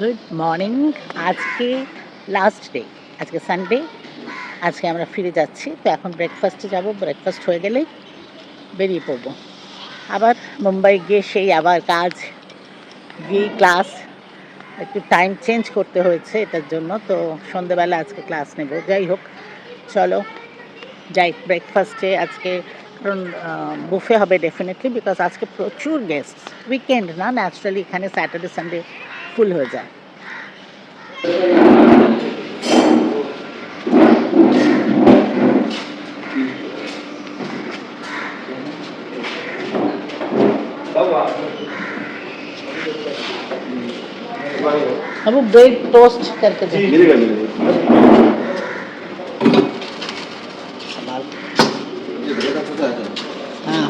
Good morning. আজকে last day, আজকে Sunday. আজকে আমরা ফিরে যাচ্ছি, তো এখন ব্রেকফাস্টে যাব। ব্রেকফাস্ট হয়ে গেলেই বেরিয়ে পড়বো আবার মুম্বাই গিয়ে সেই আবার কাজ, গিয়ে ক্লাস। একটু টাইম চেঞ্জ করতে হয়েছে এটার জন্য, তো সন্ধেবেলা আজকে ক্লাস নেব। যাই হোক, চলো যাই ব্রেকফাস্টে আজকে, কারণ বুফে হবে ডেফিনেটলি, বিকজ আজকে প্রচুর গেস্ট। উইকেন্ড না, ন্যাচারালি এখানে স্যাটারডে সানডে ফুল হয়ে যায়। अब ब्रेड टोस्ट करके दे। हाँ,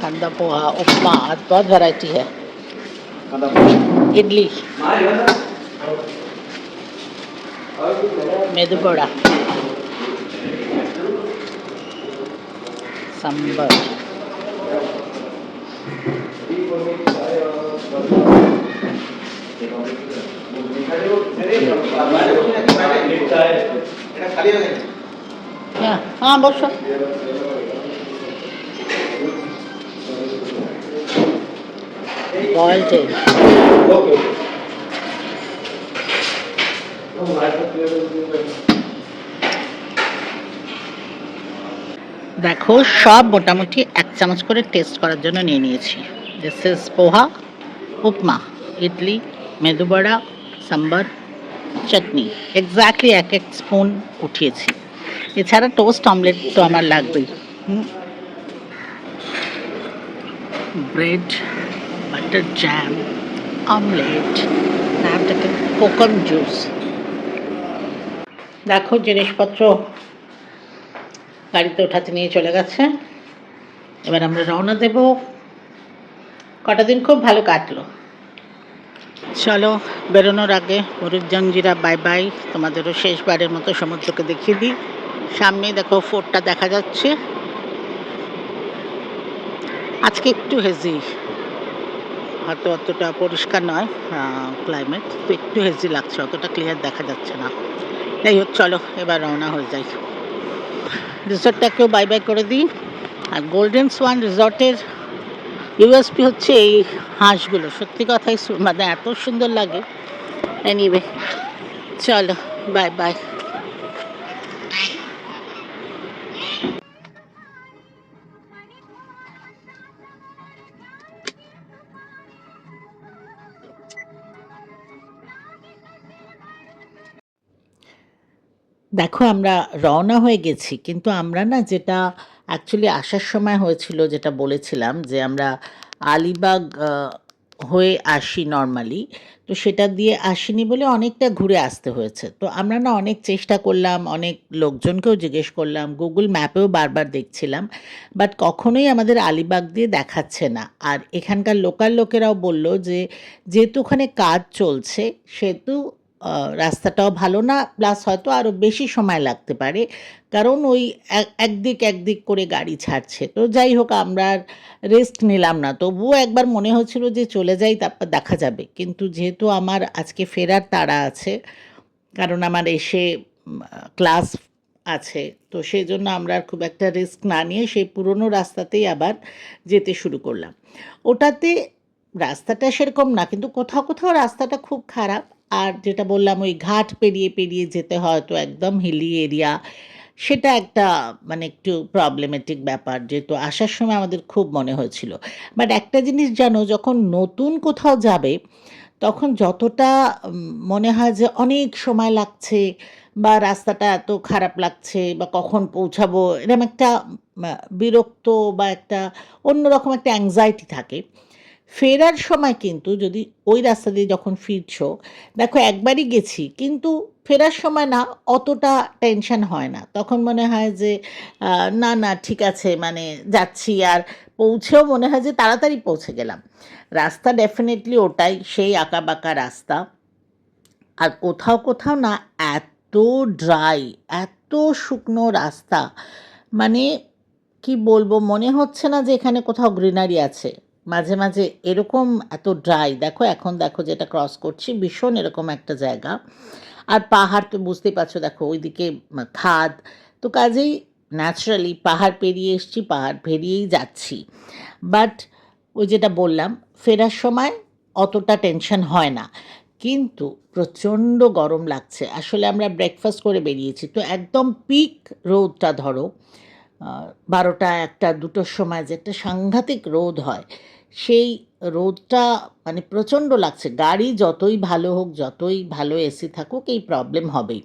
कांदा पोहा, उपमा, आज बहुत वैरायटी है। इडली, मेदू वड़ा, सांबर, हाँ बस बॉइल्ड एग। দেখো সব মোটামুটি এক চামচ করে টেস্ট করার জন্য নিয়ে নিয়েছি। দিস ইজ পোহা, উপমা, ইডলি, মেদু বড়া, সাম্বার, চাটনি। এক্স্যাক্টলি এক এক স্পুন উঠিয়েছি। এছাড়া টোস্ট অমলেট তো আমার লাগবেই। Bread, butter jam, omelette, kokum juice. দেখো জিনিসপত্র গাড়িতে ওঠাতে নিয়ে চলে গেছে। এবার আমরা রওনা দেব। কটা দিন খুব ভালো কাটলো। চলো বেরোনোর আগে মরুজ্জাঞ্জিরা বাই বাই। তোমাদেরও শেষবারের মতো সমুদ্রকে দেখিয়ে দিই। সামনেই দেখো ফোর্টটা দেখা যাচ্ছে। আজকে একটু হেজি, হয়তো অতটা পরিষ্কার নয় ক্লাইমেট, তো একটু হেজি লাগছে, অতটা ক্লিয়ার দেখা যাচ্ছে না। যাই হোক, চলো এবার রওনা হয়ে যাই। রিসর্টটাকেও বাই বাই করে দিই। আর গোল্ডেন সোয়ান রিসর্টের ইউএসপি হচ্ছে এই হাঁসগুলো। সত্যি কথাই মানে এত সুন্দর লাগে। এনিওয়ে, চলো বাই বাই। দেখো আমরা রওনা হয়ে গেছি, কিন্তু আমরা না, যেটা অ্যাকচুয়ালি আসার সময় হয়েছিল, যেটা বলেছিলাম যে আমরা আলিবাগ হয়ে আসি নর্মালি, তো সেটা দিয়ে আসিনি বলে অনেকটা ঘুরে আসতে হয়েছে। তো আমরা না অনেক চেষ্টা করলাম, অনেক লোকজনকেও জিজ্ঞেস করলাম, গুগল ম্যাপেও বারবার দেখছিলাম, বাট কখনোই আমাদের আলিবাগ দিয়ে দেখাচ্ছে না। আর এখানকার লোকাল লোকেরাও বলল যে যেহেতু ওখানে কাজ চলছে, সেহেতু রাস্তাটাও ভালো না, প্লাস হয়তো আরও বেশি সময় লাগতে পারে, কারণ ওই একদিক করে গাড়ি ছাড়ছে। তো যাই হোক, আমরা আর রেস্ট নিলাম না। তবুও একবার মনে হচ্ছিল যে চলে যাই, তারপর দেখা যাবে। কিন্তু যেহেতু আমার আজকে ফেরার তাড়া আছে, কারণ আমার এসে ক্লাস আছে, তো সেই জন্য আমরা আর খুব একটা রিস্ক না নিয়ে সেই পুরনো রাস্তাতেই আবার যেতে শুরু করলাম। ওটাতে রাস্তাটা সেরকম না, কিন্তু কোথাও কোথাও রাস্তাটা খুব খারাপ। আর যেটা বললাম, ওই ঘাট পেরিয়ে পেরিয়ে যেতে হয়, তো একদম হিলি এরিয়া, সেটা একটা মানে একটু প্রবলেমেটিক ব্যাপার, যেহেতু আসার সময় আমাদের খুব মনে হয়েছিল। বাট একটা জিনিস জানো, যখন নতুন কোথাও যাবে, তখন যতটা মনে হয় যে অনেক সময় লাগছে, বা রাস্তাটা এত খারাপ লাগছে, বা কখন পৌঁছাবো, এরকম একটা বিরক্ত বা একটা অন্যরকম একটা অ্যাংজাইটি থাকে। ফেরার সময় কিন্তু যদি ওই রাস্তা দিয়ে যখন ফিরছো, দেখো একবারই গেছি, কিন্তু ফেরার সময় না অতটা টেনশন হয় না। তখন মনে হয় যে না না ঠিক আছে, মানে যাচ্ছি, আর পৌঁছেও মনে হয় যে তাড়াতাড়ি পৌঁছে গেলাম। রাস্তা ডেফিনেটলি ওটাই, সেই আঁকাবাঁকা রাস্তা। আর কোথাও কোথাও না এত ড্রাই, এত শুকনো রাস্তা, মানে কি বলবো, মনে হচ্ছে না যে এখানে কোথাও গ্রিনারি আছে। মাঝে মাঝে এরকম এত ড্রাই, দেখো এখন দেখো যেটা ক্রস করছি ভীষণ এরকম একটা জায়গা। আর পাহাড় তো বুঝতেই পারছো, দেখো ওইদিকে খাদ, তো কাজেই ন্যাচারালি পাহাড় পেরিয়ে এসছি, পাহাড় পেরিয়েই যাচ্ছি। বাট ওই যেটা বললাম, ফেরার সময় অতটা টেনশন হয় না, কিন্তু প্রচণ্ড গরম লাগছে। আসলে আমরা ব্রেকফাস্ট করে বেরিয়েছি, তো একদম পিক রোদটা ধরো ১২টা, ১টা, ২টোর সময় যে একটা সাংঘাতিক রোদ হয়, সেই রোদটা মানে প্রচণ্ড লাগছে। গাড়ি যতই ভালো হোক, যতই ভালো এসি থাকুক, এই প্রবলেম হবেই।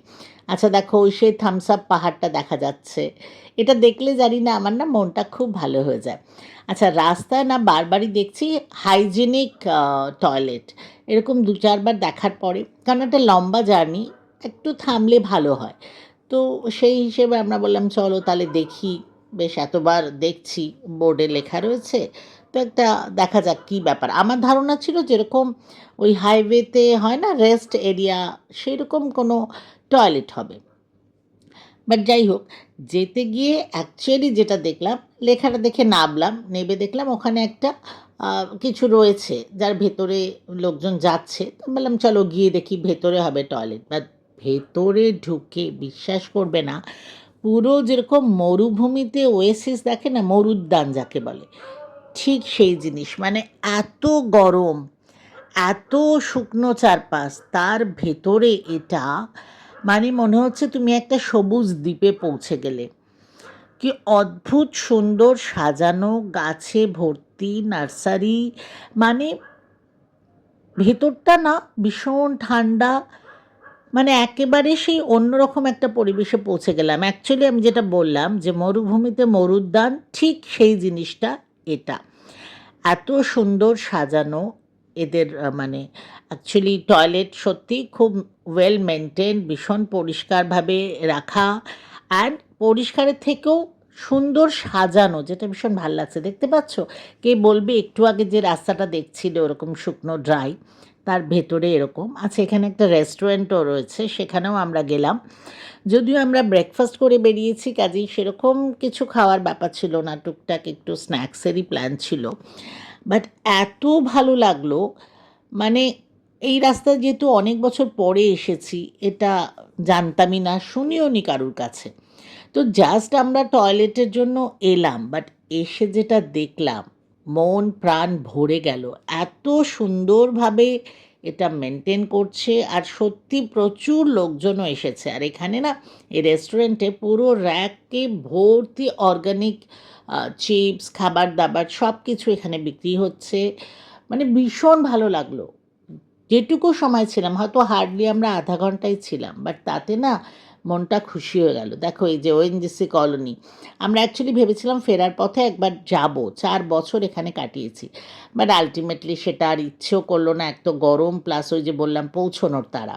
আচ্ছা দেখো, ওই সেই থামস আপ পাহাড়টা দেখা যাচ্ছে, এটা দেখলে জানি না আমার না মনটা খুব ভালো হয়ে যায়। আচ্ছা, রাস্তায় না বারবারই দেখছি হাইজেনিক টয়লেট, এরকম ২-৪ বার দেখার পরে, কারণ একটা লম্বা জার্নি, একটু থামলে ভালো হয়। তো সেই হিসেবে আমরা বললাম চলো তাহলে দেখি, বেশ এতবার দেখছি বোর্ডে লেখা রয়েছে, তো একটা দেখা যাক কী ব্যাপার। আমার ধারণা ছিল যেরকম ওই হাইওয়েতে হয় না রেস্ট এরিয়া, সেরকম কোনো টয়লেট হবে। বাট যাই হোক, যেতে গিয়ে অ্যাকচুয়ালি যেটা দেখলাম, লেখাটা দেখে নামলাম, নেমে দেখলাম ওখানে একটা কিছু রয়েছে যার ভেতরে লোকজন যাচ্ছে, তো বললাম চলো গিয়ে দেখি ভেতরে হবে টয়লেট। বাট ভেতরে ঢুকে বিশ্বাস করবে না, পুরো যেরকম মরুভূমিতে ওয়েসিস দেখে না, মরুদ্যান যাকে বলে, ঠিক সেই জিনিস। মানে এত গরম, এত শুকনো চারপাশ, তার ভেতরে এটা, মানে মনে হচ্ছে তুমি একটা সবুজ দ্বীপে পৌঁছে গেলে। কি অদ্ভুত সুন্দর সাজানো, গাছে ভর্তি নার্সারি, মানে ভেতরটা না ভীষণ ঠান্ডা, মানে একেবারে সেই অন্যরকম একটা পরিবেশে পৌঁছে গেলাম। অ্যাকচুয়ালি আমি যেটা বললাম যে মরুভূমিতে মরুদ্যান, ঠিক সেই জিনিসটা এটা। এত সুন্দর সাজানো এদের মানে অ্যাকচুয়ালি টয়লেট সত্যি খুব ওয়েল মেনটেন, ভীষণ পরিষ্কারভাবে রাখা, অ্যান্ড পরিষ্কারের থেকেও সুন্দর সাজানো, যেটা ভীষণ ভালো লাগছে। দেখতে পাচ্ছ, কে বলবে একটু আগে যে রাস্তাটা দেখছিল ওরকম শুকনো ড্রাই, তার ভেতরে এরকম আছে। এখানে একটা রেস্টুরেন্টও রয়েছে, সেখানেও আমরা গেলাম। যদিও আমরা ব্রেকফাস্ট করে বেরিয়েছি, কাজেই সেরকম কিছু খাওয়ার ব্যাপার ছিল না, টুকটাক একটু স্ন্যাক্সেরই প্ল্যান ছিল। বাট এত ভালো লাগলো, মানে এই রাস্তায় যেহেতু অনেক বছর পরে এসেছি, এটা জানতামই না, শুনিও নি কারুর কাছে। তো জাস্ট আমরা টয়লেটের জন্য এলাম, বাট এসে যেটা দেখলাম, মন প্রাণ ভরে গেল। এত সুন্দরভাবে এটা মেনটেন করছে, আর সত্যি প্রচুর লোকজনও এসেছে। আর এখানে না এই রেস্টুরেন্টে পুরো র্যাকে ভর্তি অর্গানিক চিপস, খাবার দাবার সব কিছু এখানে বিক্রি হচ্ছে। মানে ভীষণ ভালো লাগলো। যেটুকু সময় ছিলাম, হয়তো হার্ডলি আমরা আধা ঘন্টাই ছিলাম, বাট তাতে না মনটা খুশি হয়ে গেল। দেখো এই যে ওএনজিসি কলোনি, আমরা অ্যাকচুয়ালি ভেবেছিলাম ফেরার পথে একবার যাব, 4 বছর এখানে কাটিয়েছি, বাট আলটিমেটলি সেটা আর ইচ্ছেও করলো না, এক তো গরম প্লাস ওই যে বললাম পৌঁছনোর তাড়া।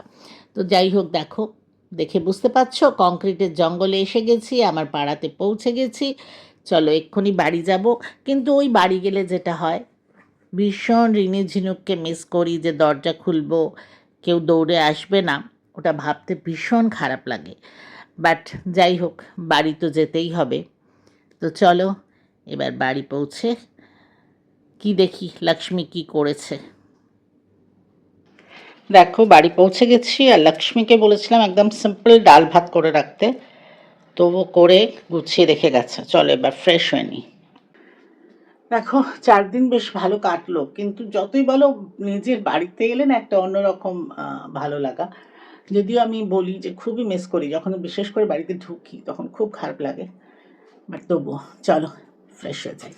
তো যাই হোক, দেখো দেখে বুঝতে পারছো কংক্রিটের জঙ্গলে এসে গেছি, আমার পাড়াতে পৌঁছে গেছি। চলো এক্ষুনি বাড়ি যাব। কিন্তু ওই বাড়ি গেলে যেটা হয়, ভীষণ রিনি ঝিনুককে মিস করি, যে দরজা খুলবো কেউ দৌড়ে আসবে না, ওটা ভাবতে ভীষণ খারাপ লাগে। বাট যাই হোক, বাড়ি তো যেতেই হবে। তো চলো এবার বাড়ি পৌঁছে কি দেখি লক্ষ্মী কি করেছে। দেখো বাড়ি পৌঁছে গেছি, আর লক্ষ্মীকে বলেছিলাম একদম সিম্পল ডাল ভাত করে রাখতে, তো ও করে গুছিয়ে রেখে গেছে। চলো এবার ফ্রেশ হয়ে নিই। দেখো 4 দিন বেশ ভালো কাটলো, কিন্তু যতই বলো নিজের বাড়িতে এলে না একটা অন্যরকম ভালো লাগা। যদিও আমি বলি যে খুবই মিস করি, যখন বিশেষ করে বাড়িতে ঢুকি তখন খুব খারাপ লাগে, বাট তবুও চলো ফ্রেশ হয়ে যাই।